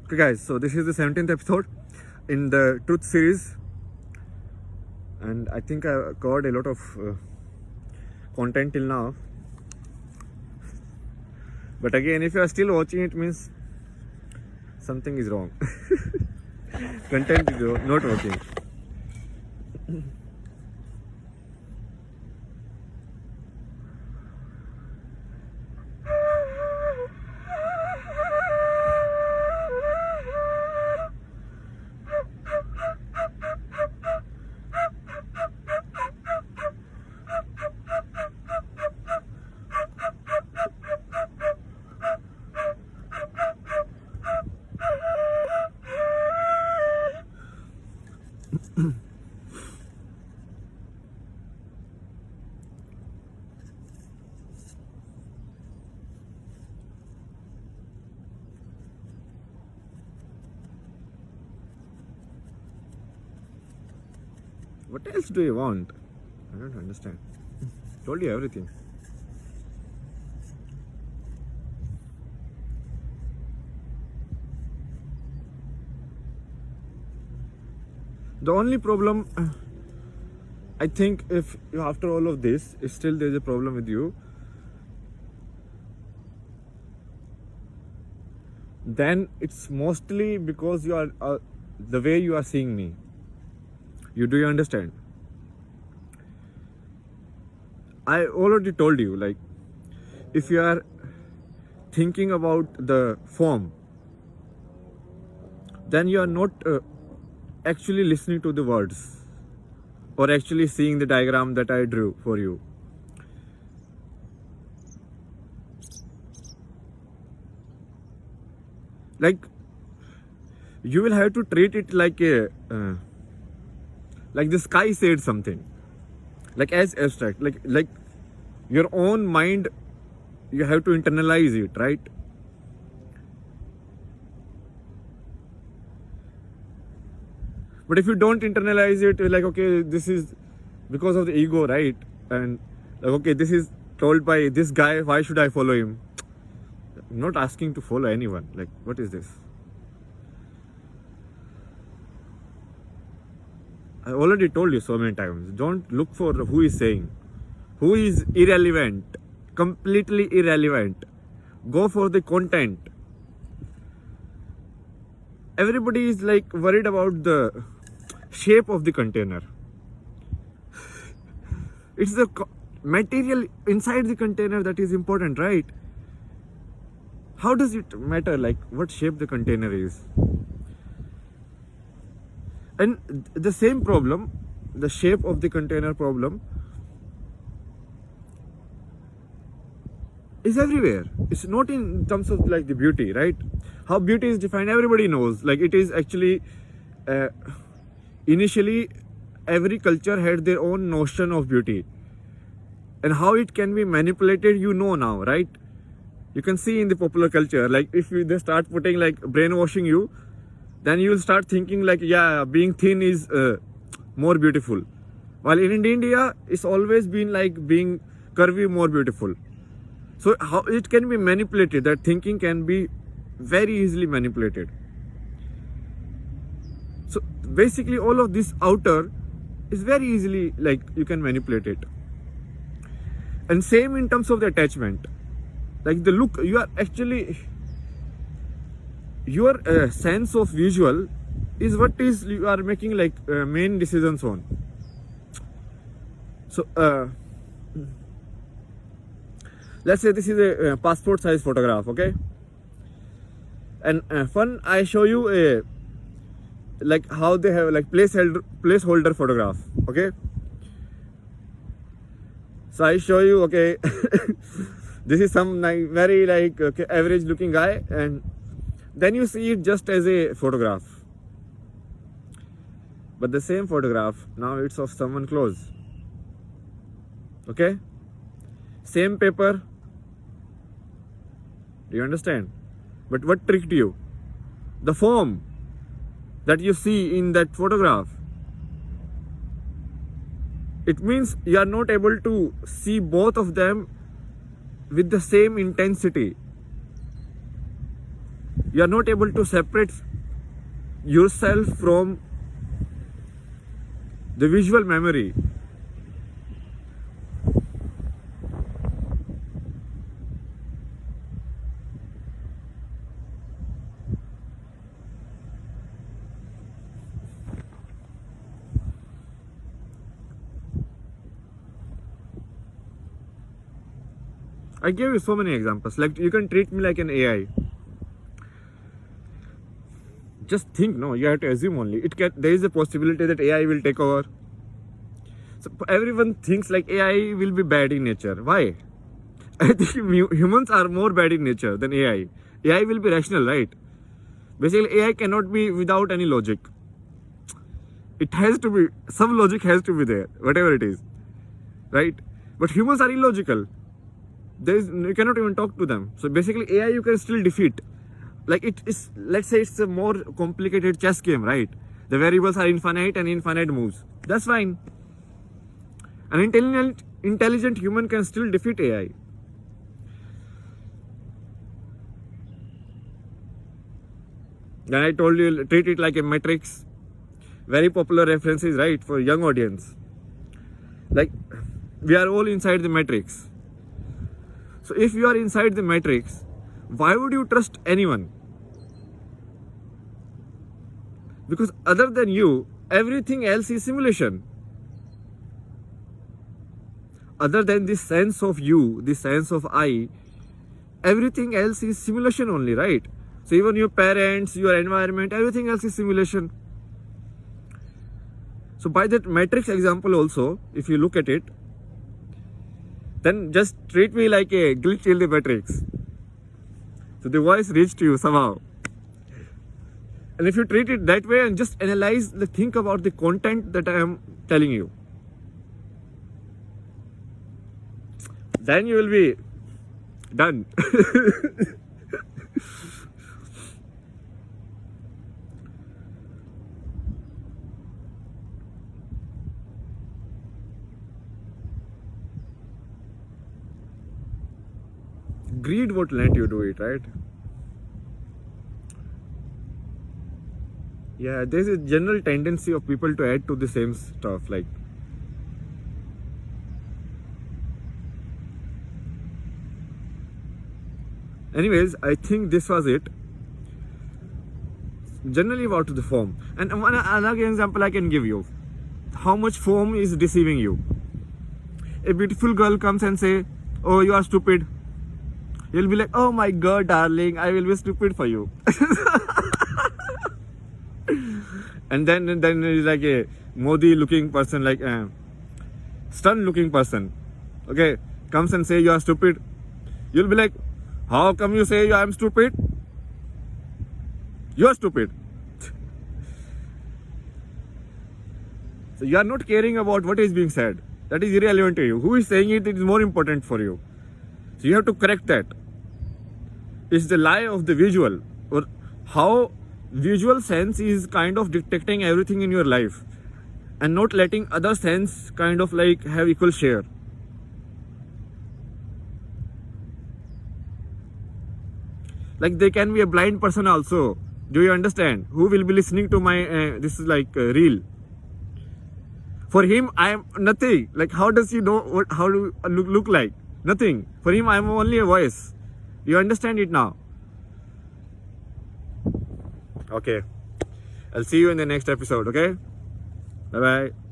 Okay, guys, so this is the 17th episode in the Truth series, and I think I covered a lot of content till now. But again, if you are still watching, it means something is wrong. Content is not working. What else do you want? I don't understand. Told you everything. The only problem, I think, if after all of this, still there's a problem with you, then it's mostly because you are the way you are seeing me. Do you understand? I already told you, like, if you are thinking about the form, then you are not actually listening to the words or actually seeing the diagram that I drew for you. Like, you will have to treat it like a like the sky said something, like as abstract, like your own mind, you have to internalize it, right? But if you don't internalize it, like, okay, this is because of the ego, right? And like, okay, this is told by this guy, why should I follow him? I'm not asking to follow anyone. Like, what is this? I already told you so many times, don't look for who is saying. Who is irrelevant, completely irrelevant. Go for the content. Everybody is like worried about the shape of the container. It's the material inside the container that is important, right? How does it matter, like, what shape the container is? And the same problem, the shape of the container problem, is everywhere. It's not in terms of like the beauty, right? How beauty is defined, everybody knows. Like, it is actually initially every culture had their own notion of beauty, and how it can be manipulated, now, right? You can see in the popular culture, like, if they start putting, like, brainwashing you, then you will start thinking like, yeah, being thin is more beautiful, while in India it's always been like being curvy more beautiful. So how it can be manipulated, that thinking can be very easily manipulated. So basically all of this outer is very easily, like, you can manipulate it. And same in terms of the attachment, like the look, you are actually, your sense of visual is what is you are making like main decisions on. So let's say this is a passport size photograph, okay? And I show you a, like, how they have like placeholder photograph, okay? So I show you, okay, this is some like very like average looking guy, and then you see it just as a photograph. But the same photograph, now it's of someone close. Okay? Same paper. Do you understand? But what tricked you? The form that you see in that photograph. It means you are not able to see both of them with the same intensity. You are not able to separate yourself from the visual memory. I gave you so many examples. Like, you can treat me like an AI. Just think, no, you have to assume only. There is a possibility that AI will take over. So everyone thinks like AI will be bad in nature. Why? I think humans are more bad in nature than AI. AI will be rational, right? Basically, AI cannot be without any logic. It has to be, some logic has to be there, whatever it is, right? But humans are illogical. You cannot even talk to them. So basically, AI you can still defeat. Like, it is, let's say it's a more complicated chess game, right? The variables are infinite and infinite moves. That's fine. An intelligent human can still defeat AI. Then I told you, treat it like a matrix. Very popular references, right, for young audience. Like, we are all inside the matrix. So if you are inside the matrix, why would you trust anyone? Because other than you, everything else is simulation. Other than this sense of you, this sense of I, everything else is simulation only, right? So even your parents, your environment, everything else is simulation. So by that matrix example also, if you look at it, then just treat me like a glitch in the matrix. So the voice reached you somehow. And if you treat it that way and just analyze, think about the content that I am telling you, then you will be done. Greed won't let you do it, right? Yeah, there's a general tendency of people to add to the same stuff. Like, anyways, I think this was it. Generally about the form. And another example I can give you. How much form is deceiving you? A beautiful girl comes and say, "Oh, you are stupid." You'll be like, "Oh my God, darling, I will be stupid for you." And then it's like a Modi looking person, like a stun looking person, okay, comes and say you are stupid. You'll be like, "How come you say I am stupid? You are stupid." So you are not caring about what is being said. That is irrelevant to you. Who is saying it is more important for you. So you have to correct that. It's the lie of the visual, or how visual sense is kind of dictating everything in your life and not letting other sense kind of like have equal share. Like, there can be a blind person also. Do you understand? Who will be listening to my this is like reel. For him, I am nothing. Like, how does he know how to look like? Nothing. For him, I am only a voice. You understand it now? Okay. I'll see you in the next episode, okay? Bye-bye.